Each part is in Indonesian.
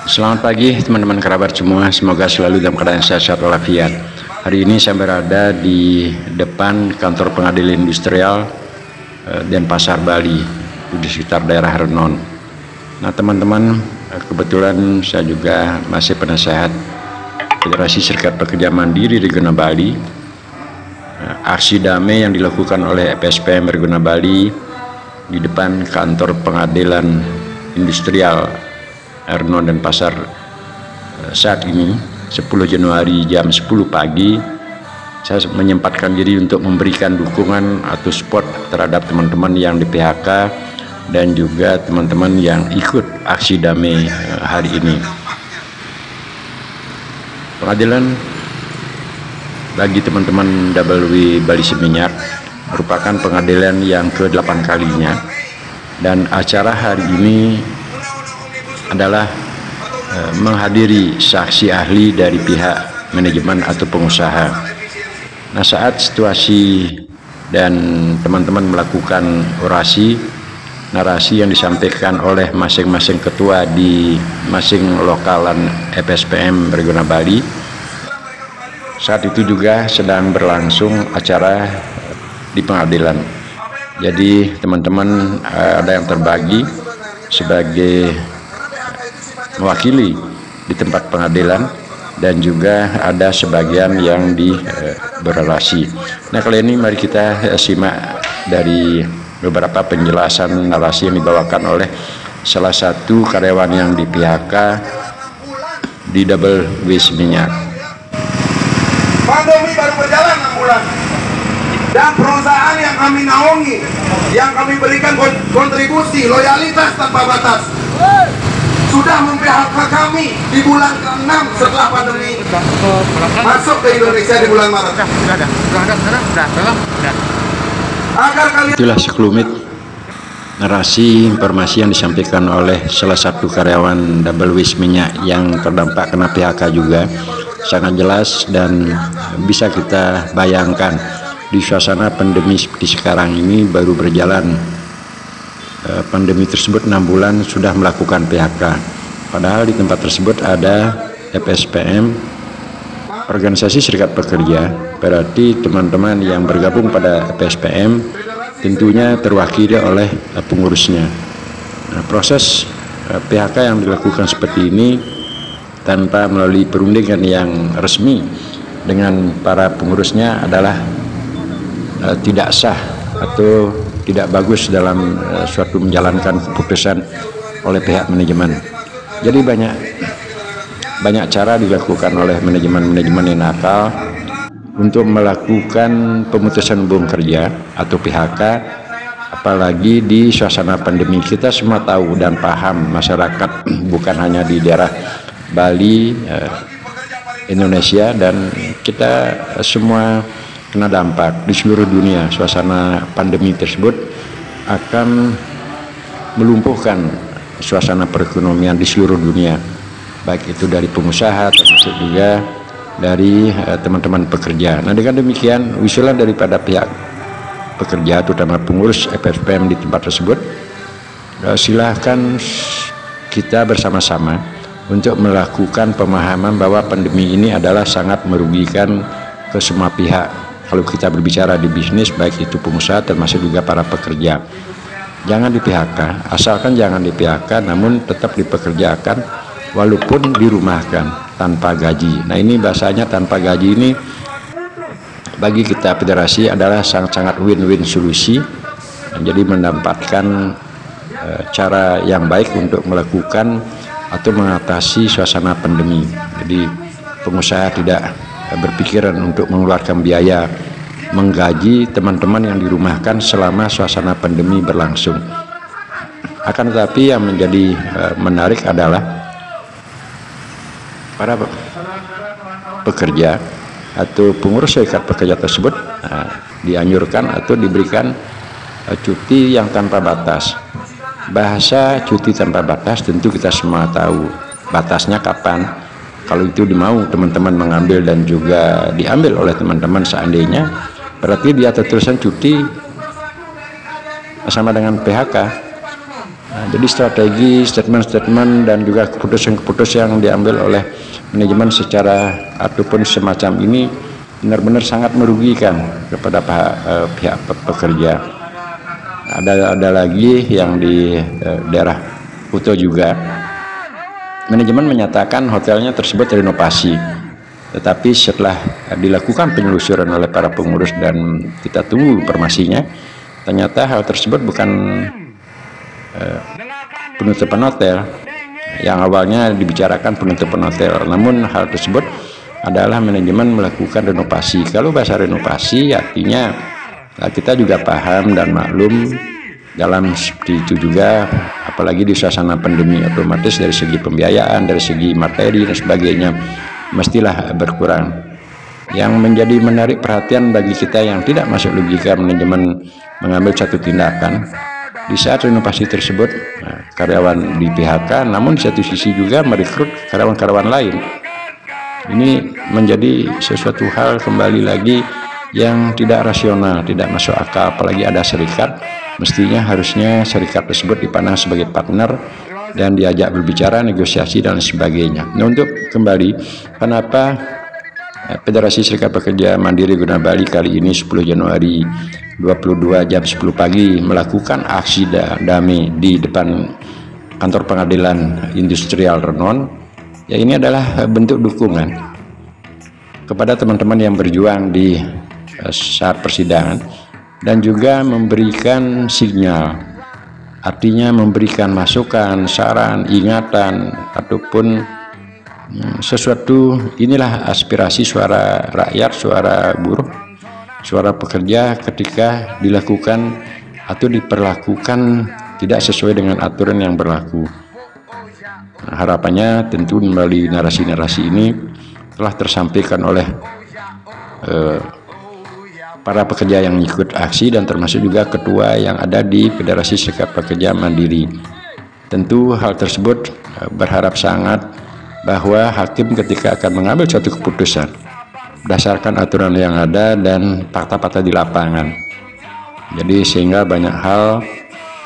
Selamat pagi teman-teman kerabat semua, semoga selalu dalam keadaan sehat walafiat. Hari ini saya berada di depan kantor pengadilan industrial Denpasar, Bali, di sekitar daerah Renon. Nah teman-teman, kebetulan saya juga masih penasehat Federasi Serikat Pekerja Mandiri Regional Bali. Aksi damai yang dilakukan oleh FSPM Regional Bali di depan kantor pengadilan industrial Renon Denpasar saat ini 10 Januari jam 10 pagi, saya menyempatkan diri untuk memberikan dukungan atau support terhadap teman-teman yang di PHK dan juga teman-teman yang ikut aksi damai hari ini. Pengadilan bagi teman-teman WW Bali Seminyak merupakan pengadilan yang ke-8 kalinya, dan acara hari ini adalah menghadiri saksi ahli dari pihak manajemen atau pengusaha. Nah, saat situasi dan teman-teman melakukan orasi, narasi yang disampaikan oleh masing-masing ketua di masing lokalan FSPM Regional Bali, saat itu juga sedang berlangsung acara di pengadilan. Jadi teman-teman ada yang terbagi sebagai mewakili di tempat pengadilan dan juga ada sebagian yang di berorasi. Nah, kali ini mari kita simak dari beberapa penjelasan narasi yang dibawakan oleh salah satu karyawan yang di PHK di WW Seminyak. Pandemi baru berjalan 6 bulan dan perusahaan yang kami naungi, yang kami berikan kontribusi loyalitas tanpa batas, sudah mem-PHK kami di bulan ke-6 setelah pandemi masuk ke Indonesia di bulan Maret. Itulah sekelumit narasi informasi yang disampaikan oleh salah satu karyawan WW Seminyak yang terdampak kena PHK juga. Sangat jelas dan bisa kita bayangkan di suasana pandemi seperti sekarang ini baru berjalan. Pandemi tersebut 6 bulan sudah melakukan PHK, padahal di tempat tersebut ada FSPM, organisasi serikat pekerja. Berarti teman-teman yang bergabung pada FSPM tentunya terwakili oleh pengurusnya. Nah, proses PHK yang dilakukan seperti ini tanpa melalui perundingan yang resmi dengan para pengurusnya adalah tidak sah atau tidak bagus dalam suatu menjalankan keputusan oleh pihak manajemen. Jadi banyak cara dilakukan oleh manajemen yang nakal untuk melakukan pemutusan hubungan kerja atau PHK, apalagi di suasana pandemi. Kita semua tahu dan paham, masyarakat bukan hanya di daerah Bali, Indonesia, dan kita semua kena dampak di seluruh dunia. Suasana pandemi tersebut akan melumpuhkan suasana perekonomian di seluruh dunia, baik itu dari pengusaha termasuk juga dari teman-teman pekerja. Nah, dengan demikian usulan daripada pihak pekerja terutama pengurus FSPM di tempat tersebut, silahkan kita bersama-sama untuk melakukan pemahaman bahwa pandemi ini adalah sangat merugikan ke semua pihak. Kalau kita berbicara di bisnis, baik itu pengusaha termasuk juga para pekerja, jangan di PHK, asalkan jangan di PHK namun tetap dipekerjakan walaupun dirumahkan tanpa gaji. Nah, ini bahasanya tanpa gaji ini bagi kita federasi adalah sangat-sangat win-win solusi. Jadi mendapatkan cara yang baik untuk melakukan atau mengatasi suasana pandemi. Jadi pengusaha tidak berpikiran untuk mengeluarkan biaya menggaji teman-teman yang dirumahkan selama suasana pandemi berlangsung. Akan tetapi yang menjadi menarik adalah para pekerja atau pengurus serikat pekerja tersebut dianjurkan atau diberikan cuti yang tanpa batas. Bahasa cuti tanpa batas tentu kita semua tahu batasnya kapan. Kalau itu dimau teman-teman mengambil dan juga diambil oleh teman-teman seandainya, berarti di atas tulisan cuti sama dengan PHK. Jadi strategi, statement-statement dan juga keputusan-keputusan yang diambil oleh manajemen secara ataupun semacam ini benar-benar sangat merugikan kepada pihak pekerja. Ada lagi yang di daerah Kuto juga, manajemen menyatakan hotelnya tersebut renovasi, tetapi setelah dilakukan penelusuran oleh para pengurus dan kita tunggu informasinya, ternyata hal tersebut bukan penutupan hotel. Yang awalnya dibicarakan penutupan hotel, namun hal tersebut adalah manajemen melakukan renovasi. Kalau bahasa renovasi artinya kita juga paham dan maklum dalam seperti itu juga, apalagi di suasana pandemi, otomatis dari segi pembiayaan, dari segi materi dan sebagainya mestilah berkurang. Yang menjadi menarik perhatian bagi kita yang tidak masuk logika manajemen mengambil satu tindakan di saat renovasi tersebut, karyawan di PHK, namun di satu sisi juga merekrut karyawan-karyawan lain. Ini menjadi sesuatu hal kembali lagi yang tidak rasional, tidak masuk akal. Apalagi ada serikat, mestinya harusnya serikat tersebut dipandang sebagai partner dan diajak berbicara, negosiasi dan sebagainya. Nah, untuk kembali, kenapa Federasi Serikat Pekerja Mandiri Guna Bali kali ini 10 Januari 22 jam 10 pagi melakukan aksi damai di depan kantor pengadilan industrial Renon, ya ini adalah bentuk dukungan kepada teman-teman yang berjuang di saat persidangan dan juga memberikan sinyal, artinya memberikan masukan, saran, ingatan ataupun sesuatu. Inilah aspirasi suara rakyat, suara buruh, suara pekerja ketika dilakukan atau diperlakukan tidak sesuai dengan aturan yang berlaku. Nah, harapannya tentu melalui narasi-narasi ini telah tersampaikan oleh para pekerja yang ikut aksi dan termasuk juga ketua yang ada di Federasi Serikat Pekerja Mandiri. Tentu hal tersebut berharap sangat bahwa hakim ketika akan mengambil suatu keputusan berdasarkan aturan yang ada dan fakta-fakta di lapangan. Jadi sehingga banyak hal,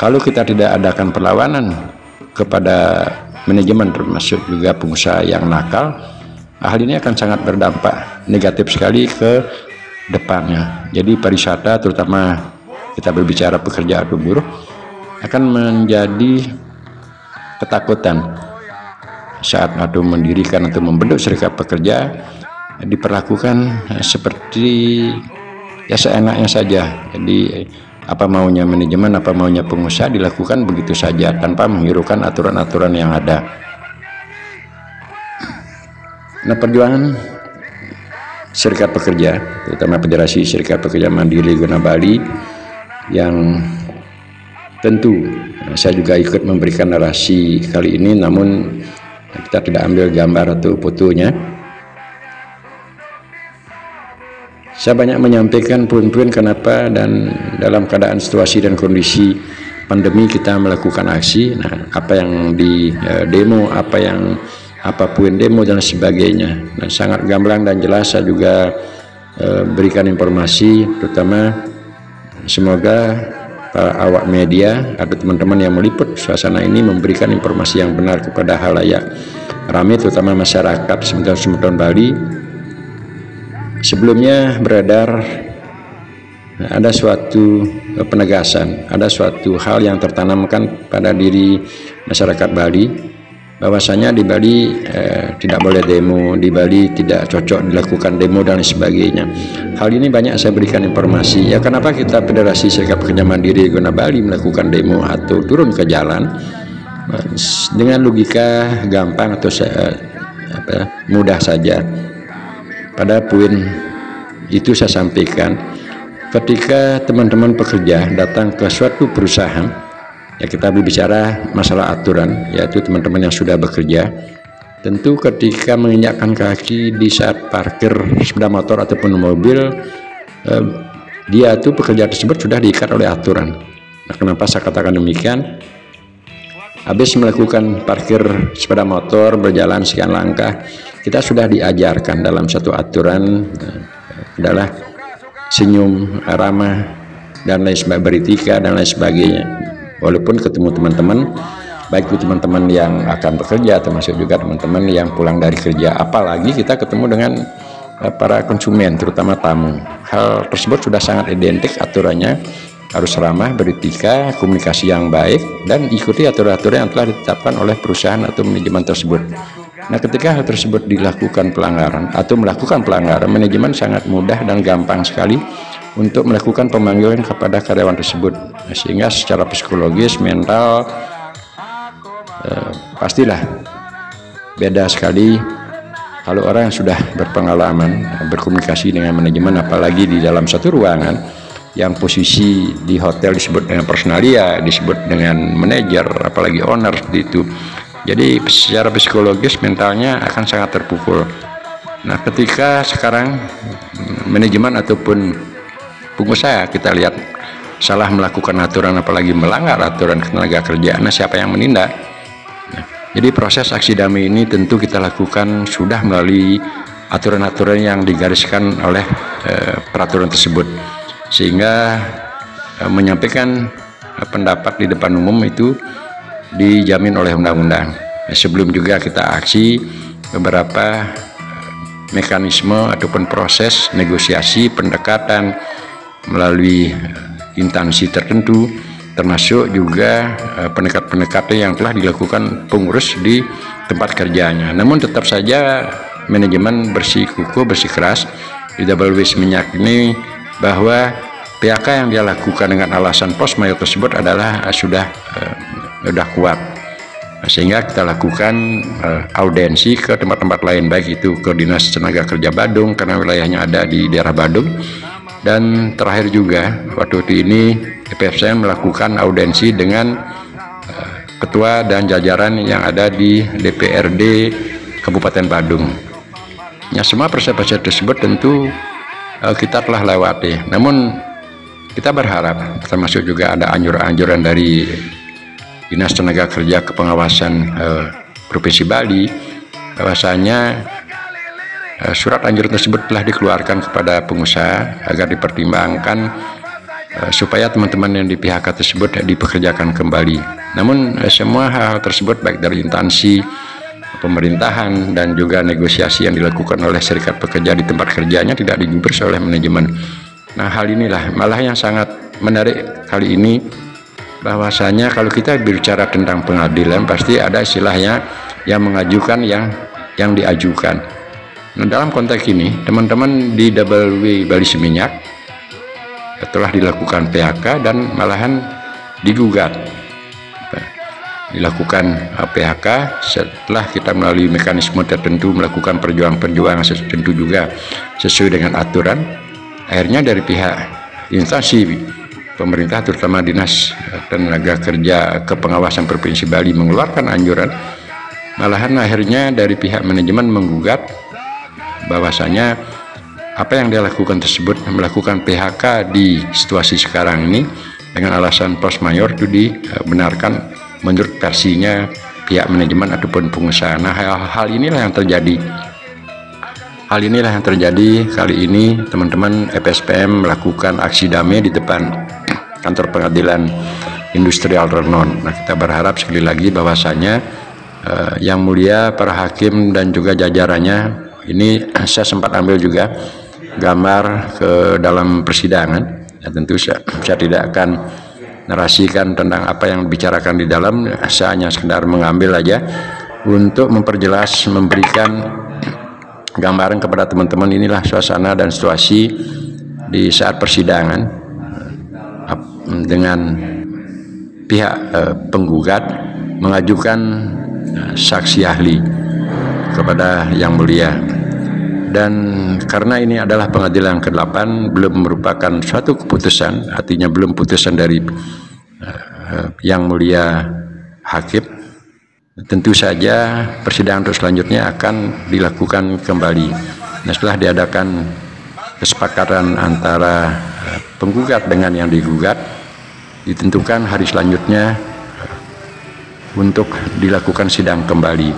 kalau kita tidak adakan perlawanan kepada manajemen termasuk juga pengusaha yang nakal, hal ini akan sangat berdampak negatif sekali ke depannya. Jadi pariwisata, terutama kita berbicara pekerja atau buruh, akan menjadi ketakutan saat atau mendirikan atau membentuk serikat pekerja diperlakukan seperti ya seenaknya saja. Jadi apa maunya manajemen, apa maunya pengusaha dilakukan begitu saja tanpa menghiraukan aturan-aturan yang ada. Nah, perjuangan serikat pekerja, terutama Federasi Serikat Pekerja Mandiri Guna Bali, yang tentu saya juga ikut memberikan narasi kali ini, namun kita tidak ambil gambar atau fotonya. Saya banyak menyampaikan poin-poin kenapa dan dalam keadaan situasi dan kondisi pandemi kita melakukan aksi. Nah, apa yang di demo, apa poin demo dan sebagainya. Nah, sangat gamblang dan jelas saya juga berikan informasi, terutama semoga para awak media atau teman-teman yang meliput suasana ini memberikan informasi yang benar kepada halayak ramai, terutama masyarakat semeton Bali. Sebelumnya beredar ada suatu penegasan, ada suatu hal yang tertanamkan pada diri masyarakat Bali, bahwasanya di Bali tidak boleh demo, di Bali tidak cocok dilakukan demo dan sebagainya. Hal ini banyak saya berikan informasi. Ya, kenapa kita Federasi Serikat Pekerja Mandiri Guna Bali melakukan demo atau turun ke jalan dengan logika gampang atau mudah saja. Pada poin itu saya sampaikan, ketika teman-teman pekerja datang ke suatu perusahaan, ya kita berbicara masalah aturan, yaitu teman-teman yang sudah bekerja, tentu ketika menginjakkan kaki di saat parkir sepeda motor ataupun mobil, dia itu pekerja tersebut sudah diikat oleh aturan. Nah, kenapa saya katakan demikian? Habis melakukan parkir sepeda motor, berjalan sekian langkah, kita sudah diajarkan dalam satu aturan adalah senyum, ramah, dan lain sebagainya, beretika dan lain sebagainya. walaupun ketemu teman-teman, baik itu teman-teman yang akan bekerja termasuk juga teman-teman yang pulang dari kerja, apalagi kita ketemu dengan para konsumen terutama tamu. Hal tersebut sudah sangat identik aturannya, harus ramah, beretika, komunikasi yang baik, dan ikuti aturan-aturan yang telah ditetapkan oleh perusahaan atau manajemen tersebut. Nah, ketika hal tersebut dilakukan pelanggaran atau melakukan pelanggaran, manajemen sangat mudah dan gampang sekali untuk melakukan pemanggilan kepada karyawan tersebut. Nah, sehingga secara psikologis, mental, pastilah beda sekali kalau orang yang sudah berpengalaman berkomunikasi dengan manajemen, apalagi di dalam satu ruangan yang posisi di hotel disebut dengan personalia, disebut dengan manajer, apalagi owner seperti itu. Jadi secara psikologis mentalnya akan sangat terpukul. Nah, ketika sekarang manajemen ataupun pengusaha kita lihat salah melakukan aturan, apalagi melanggar aturan ketenaga kerjaan, nah siapa yang menindak? Nah, jadi proses aksi damai ini tentu kita lakukan sudah melalui aturan-aturan yang digariskan oleh peraturan tersebut, sehingga menyampaikan pendapat di depan umum itu dijamin oleh undang-undang. Sebelum juga kita aksi, beberapa mekanisme ataupun proses negosiasi pendekatan melalui instansi tertentu, termasuk juga pendekatan yang telah dilakukan pengurus di tempat kerjanya. Namun tetap saja manajemen bersikukuh, bersikeras di WS Minyak ini bahwa PHK yang dia lakukan dengan alasan force majeure tersebut adalah sudah kuat, sehingga kita lakukan audiensi ke tempat-tempat lain, baik itu ke Dinas Tenaga Kerja Badung karena wilayahnya ada di daerah Badung, dan terakhir juga waktu ini EPFSM melakukan audiensi dengan ketua dan jajaran yang ada di DPRD Kabupaten Badung. Ya, semua proses-proses tersebut tentu kita telah lewati, namun kita berharap, termasuk juga ada anjuran-anjuran dari Dinas Tenaga Kerja Kepengawasan Provinsi Bali, bahwasanya surat anjuran tersebut telah dikeluarkan kepada pengusaha agar dipertimbangkan supaya teman-teman yang di PHK tersebut dipekerjakan kembali. Namun semua hal tersebut baik dari instansi pemerintahan dan juga negosiasi yang dilakukan oleh serikat pekerja di tempat kerjanya tidak digubris oleh manajemen. Nah, hal inilah malah yang sangat menarik kali ini, bahwasanya kalau kita bicara tentang pengadilan pasti ada istilahnya yang mengajukan, yang diajukan. Nah, dalam konteks ini teman-teman di WW Bali Seminyak telah dilakukan PHK dan malahan digugat. Dilakukan PHK setelah kita melalui mekanisme tertentu melakukan perjuangan-perjuangan tertentu juga sesuai dengan aturan. Akhirnya dari pihak instansi pemerintah terutama Dinas Tenaga Kerja Kepengawasan Provinsi Bali mengeluarkan anjuran, malahan akhirnya dari pihak manajemen menggugat bahwasanya apa yang dia lakukan tersebut, melakukan PHK di situasi sekarang ini dengan alasan force majeure, itu dibenarkan menurut versinya pihak manajemen ataupun pengusaha. Nah, hal inilah yang terjadi. Hal inilah yang terjadi kali ini. Teman-teman EPSPM melakukan aksi damai di depan kantor pengadilan industrial Renon. Nah, kita berharap sekali lagi bahwasanya yang mulia para hakim dan juga jajarannya, ini saya sempat ambil juga gambar ke dalam persidangan. Ya, tentu saya tidak akan narasikan tentang apa yang dibicarakan di dalam, saya hanya sekedar mengambil aja untuk memperjelas, memberikan gambaran kepada teman-teman. Inilah suasana dan situasi di saat persidangan dengan pihak penggugat mengajukan saksi ahli kepada yang mulia, dan karena ini adalah pengadilan ke-8 belum merupakan suatu keputusan, artinya belum putusan dari yang mulia hakim, tentu saja persidangan untuk selanjutnya akan dilakukan kembali. Nah, setelah diadakan kesepakatan antara penggugat dengan yang digugat, ditentukan hari selanjutnya untuk dilakukan sidang kembali.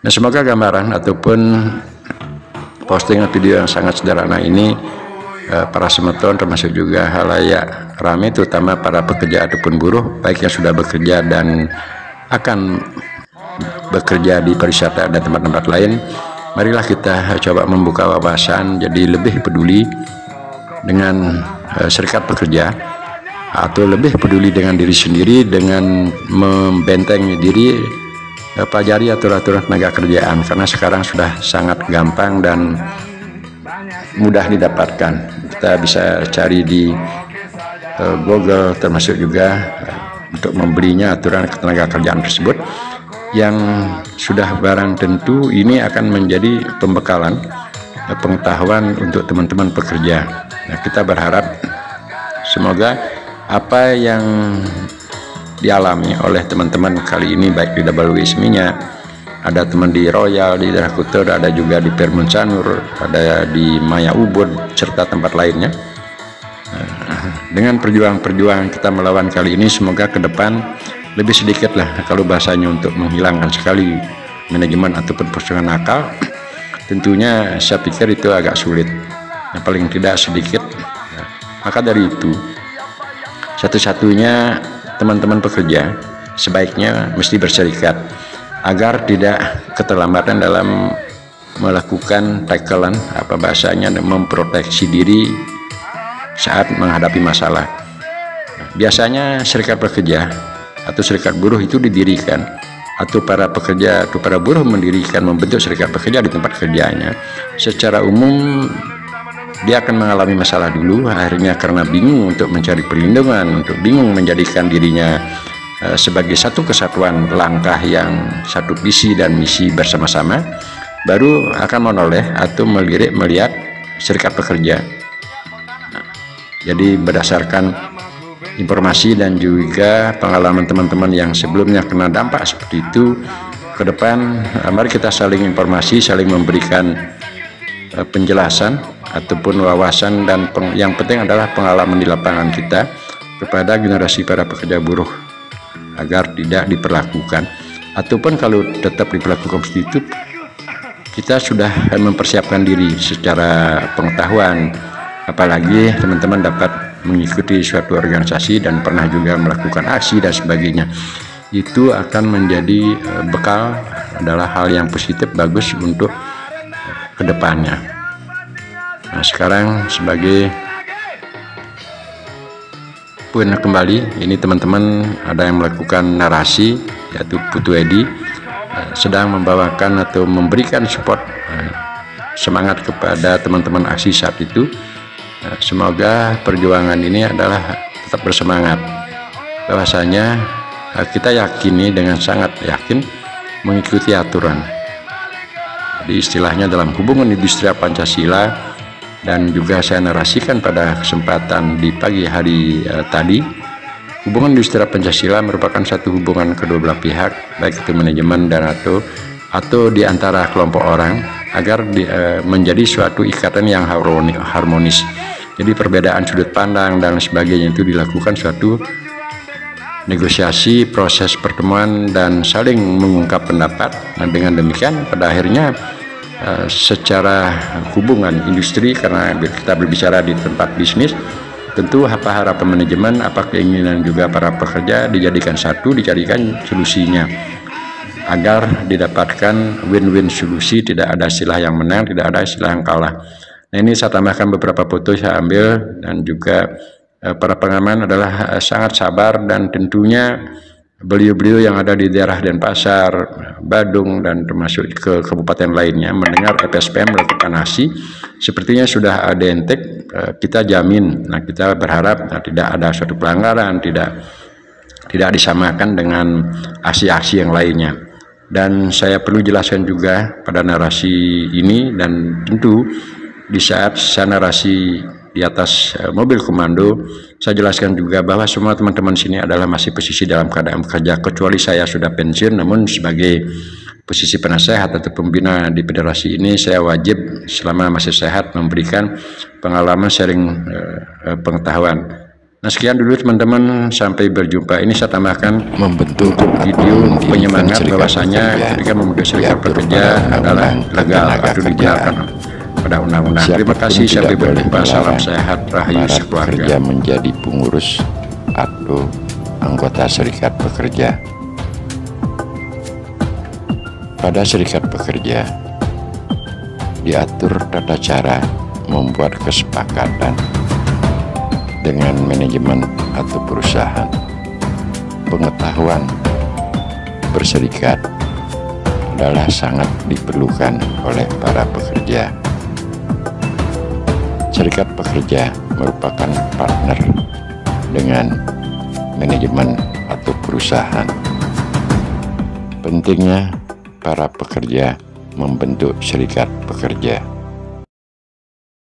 Nah, semoga gambaran ataupun postingan video yang sangat sederhana ini para semeton termasuk juga halayak ramai, terutama para pekerja ataupun buruh baik yang sudah bekerja dan akan bekerja di pariwisata dan tempat-tempat lain. Marilah kita coba membuka wawasan jadi lebih peduli dengan serikat pekerja, atau lebih peduli dengan diri sendiri dengan membentengi diri, pelajari aturan-aturan tenaga kerjaan, karena sekarang sudah sangat gampang dan mudah didapatkan. Kita bisa cari di Google, termasuk juga untuk membelinya aturan ketenaga kerjaan tersebut yang sudah barang tentu ini akan menjadi pembekalan pengetahuan untuk teman-teman pekerja. Nah, kita berharap semoga apa yang dialami oleh teman-teman kali ini baik di WIS Minyak, ada teman di Royal, di daerah Kuta, ada juga di Permun Sanur, ada di Maya Ubud serta tempat lainnya. Dengan perjuangan kita melawan kali ini, semoga ke depan lebih sedikit lah kalau bahasanya untuk menghilangkan sekali manajemen ataupun persoalan nakal. Tentunya saya pikir itu agak sulit, paling tidak sedikit. Maka dari itu satu-satunya teman-teman pekerja sebaiknya mesti berserikat agar tidak keterlambatan dalam melakukan tackle-an, apa bahasanya, memproteksi diri saat menghadapi masalah. Biasanya serikat pekerja atau serikat buruh itu didirikan, atau para pekerja atau para buruh mendirikan, membentuk serikat pekerja di tempat kerjanya. Secara umum dia akan mengalami masalah dulu, akhirnya karena bingung untuk mencari perlindungan, untuk bingung menjadikan dirinya sebagai satu kesatuan langkah yang satu visi dan misi bersama-sama, baru akan menoleh atau melihat serikat pekerja. Jadi berdasarkan informasi dan juga pengalaman teman-teman yang sebelumnya kena dampak seperti itu, ke depan mari kita saling informasi, saling memberikan penjelasan ataupun wawasan, dan yang penting adalah pengalaman di lapangan kita kepada generasi para pekerja buruh agar tidak diperlakukan, ataupun kalau tetap diperlakukan seperti itu, kita sudah mempersiapkan diri secara pengetahuan. Apalagi teman-teman dapat mengikuti suatu organisasi dan pernah juga melakukan aksi dan sebagainya, itu akan menjadi bekal, adalah hal yang positif, bagus untuk kedepannya. Nah, sekarang sebagai poin kembali, ini teman-teman ada yang melakukan narasi, yaitu Putu Edi sedang membawakan atau memberikan support semangat kepada teman-teman aksi saat itu. Semoga perjuangan ini adalah tetap bersemangat, bahwasanya kita yakini, dengan sangat yakin mengikuti aturan. Jadi istilahnya dalam hubungan industrial Pancasila, dan juga saya narasikan pada kesempatan di pagi hari tadi, hubungan industrial Pancasila merupakan satu hubungan kedua belah pihak, baik itu manajemen dan atau di antara kelompok orang, agar menjadi suatu ikatan yang harmonis. Jadi perbedaan sudut pandang dan sebagainya itu dilakukan suatu negosiasi, proses pertemuan, dan saling mengungkap pendapat. Nah, dengan demikian pada akhirnya secara hubungan industri, karena kita berbicara di tempat bisnis, tentu apa harapan manajemen, apa keinginan juga para pekerja dijadikan satu, dicarikan solusinya agar didapatkan win-win solusi, tidak ada istilah yang menang, tidak ada istilah yang kalah. Nah, ini saya tambahkan beberapa foto saya ambil, dan juga para pengaman adalah sangat sabar, dan tentunya beliau-beliau yang ada di daerah Denpasar, Badung, dan termasuk ke kabupaten lainnya mendengar FSPM melakukan aksi, sepertinya sudah identik, kita jamin. Nah, kita berharap tidak ada suatu pelanggaran, tidak disamakan dengan aksi-aksi yang lainnya. Dan saya perlu jelaskan juga pada narasi ini, dan tentu di saat saya narasi di atas mobil komando, saya jelaskan juga bahwa semua teman-teman sini adalah masih posisi dalam keadaan bekerja, kecuali saya sudah pensiun. Namun sebagai posisi penasehat atau pembina di federasi ini, saya wajib selama masih sehat memberikan pengalaman, sharing pengetahuan. Nah, sekian dulu teman-teman, sampai berjumpa. Ini saya tambahkan membentuk video penyemangat bahwasanya ketika membentuk serikat pekerja adalah legal atau dijalankan pada undang-undang. Terima kasih, sampai berjumpa. Salam sehat, rahayu sekeluarga. Pekerja menjadi pengurus atau anggota serikat pekerja. Pada serikat pekerja diatur tata cara membuat kesepakatan dengan manajemen atau perusahaan. Pengetahuan berserikat adalah sangat diperlukan oleh para pekerja. Serikat pekerja merupakan partner dengan manajemen atau perusahaan. Pentingnya para pekerja membentuk serikat pekerja.